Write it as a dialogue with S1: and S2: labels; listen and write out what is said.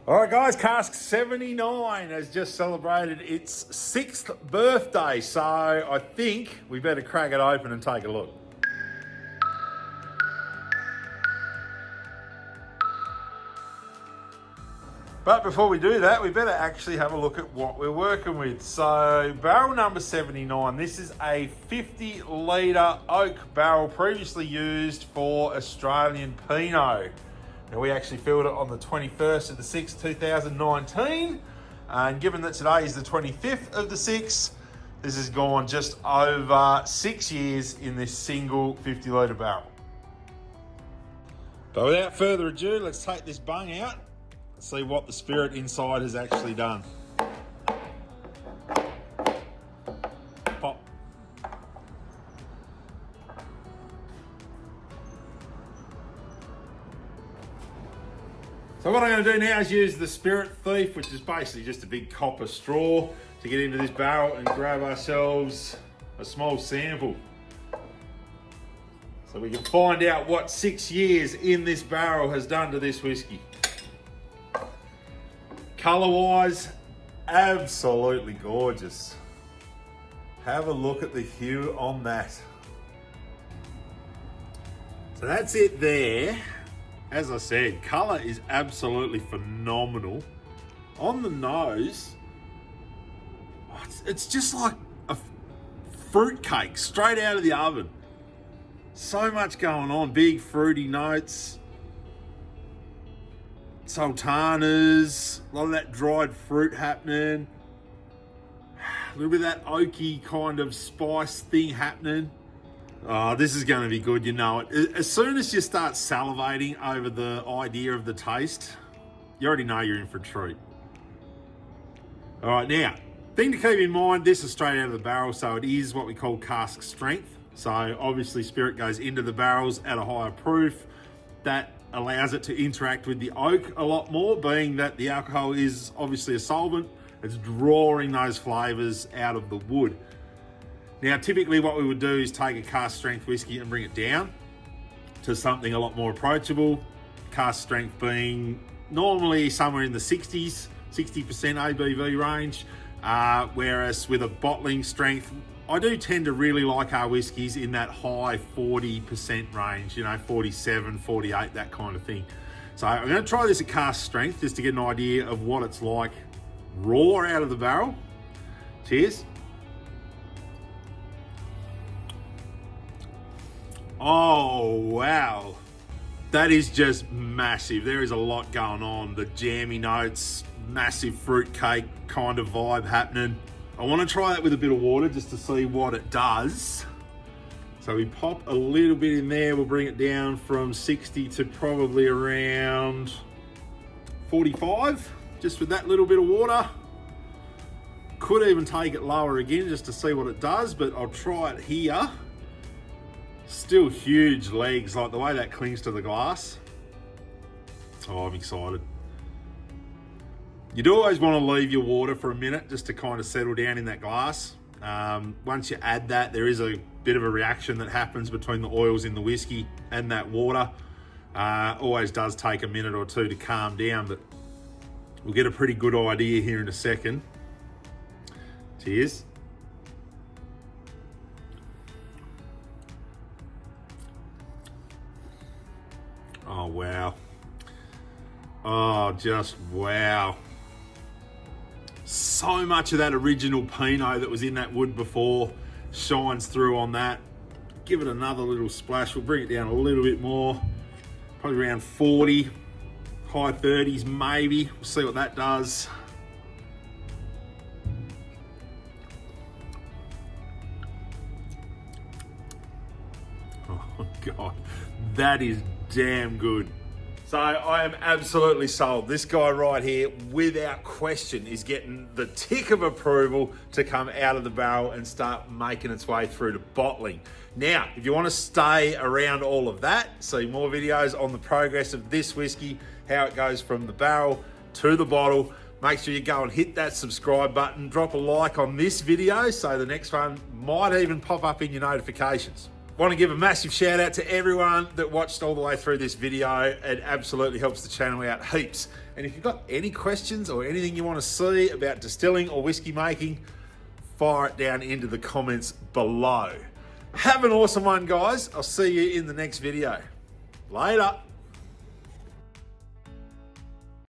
S1: All right, guys, cask 79 has just celebrated its 6th birthday, so I think we better crack it open and take a look. But before we do that, we better actually have a look at what we're working with. So barrel number 79, this is a 50 litre oak barrel previously used for Australian Pinot. Now we actually filled it on the 21st of the 6th, 2019. And given that today is the 25th of the 6th, this has gone just over 6 years in this single 50 litre barrel. But without further ado, let's take this bung out. See what the spirit inside has actually done. Pop. So what I'm going to do now is use the Spirit Thief, which is basically just a big copper straw, to get into this barrel and grab ourselves a small sample. So we can find out what 6 years in this barrel has done to this whiskey. Colour-wise, absolutely gorgeous. Have a look at the hue on that. So that's it there. As I said, colour is absolutely phenomenal. On the nose, it's just like a fruit cake straight out of the oven. So much going on, big fruity notes. Sultanas, a lot of that dried fruit happening. A little bit of that oaky kind of spice thing happening. Oh, this is going to be good, you know it. As soon as you start salivating over the idea of the taste, you already know you're in for a treat. All right, now, thing to keep in mind, this is straight out of the barrel, so it is what we call cask strength. So obviously spirit goes into the barrels at a higher proof. That allows it to interact with the oak a lot more, being that the alcohol is obviously a solvent. It's drawing those flavors out of the wood. Now, typically what we would do is take a cask strength whiskey and bring it down to something a lot more approachable. Cask strength being normally somewhere in the 60s, 60% ABV range, whereas with a bottling strength, I do tend to really like our whiskies in that high 40% range, you know, 47, 48, that kind of thing. So I'm going to try this at cask strength just to get an idea of what it's like raw out of the barrel. Cheers. Oh, wow. That is just massive. There is a lot going on. The jammy notes, massive fruit cake kind of vibe happening. I want to try that with a bit of water just to see what it does. So we pop a little bit in there. We'll bring it down from 60 to probably around 45, just with that little bit of water. Could even take it lower again just to see what it does, but I'll try it here. Still huge legs, like the way that clings to the glass. Oh, I'm excited. You do always want to leave your water for a minute just to kind of settle down in that glass. Once you add that, there is a bit of a reaction that happens between the oils in the whiskey and that water. Always does take a minute or two to calm down, but we'll get a pretty good idea here in a second. Cheers. Oh, wow. Oh, just wow. So much of that original Pinot that was in that wood before shines through on that. Give it another little splash. We'll bring it down a little bit more. Probably around 40, high 30s maybe. We'll see what that does. Oh God, that is damn good. So I am absolutely sold. This guy right here, without question, is getting the tick of approval to come out of the barrel and start making its way through to bottling. Now, if you want to stay around all of that, see more videos on the progress of this whiskey, how it goes from the barrel to the bottle, make sure you go and hit that subscribe button, drop a like on this video so the next one might even pop up in your notifications. Want to give a massive shout out to everyone that watched all the way through this video. It absolutely helps the channel out heaps. And if you've got any questions or anything you want to see about distilling or whiskey making, fire it down into the comments below. Have an awesome one, guys. I'll see you in the next video. Later.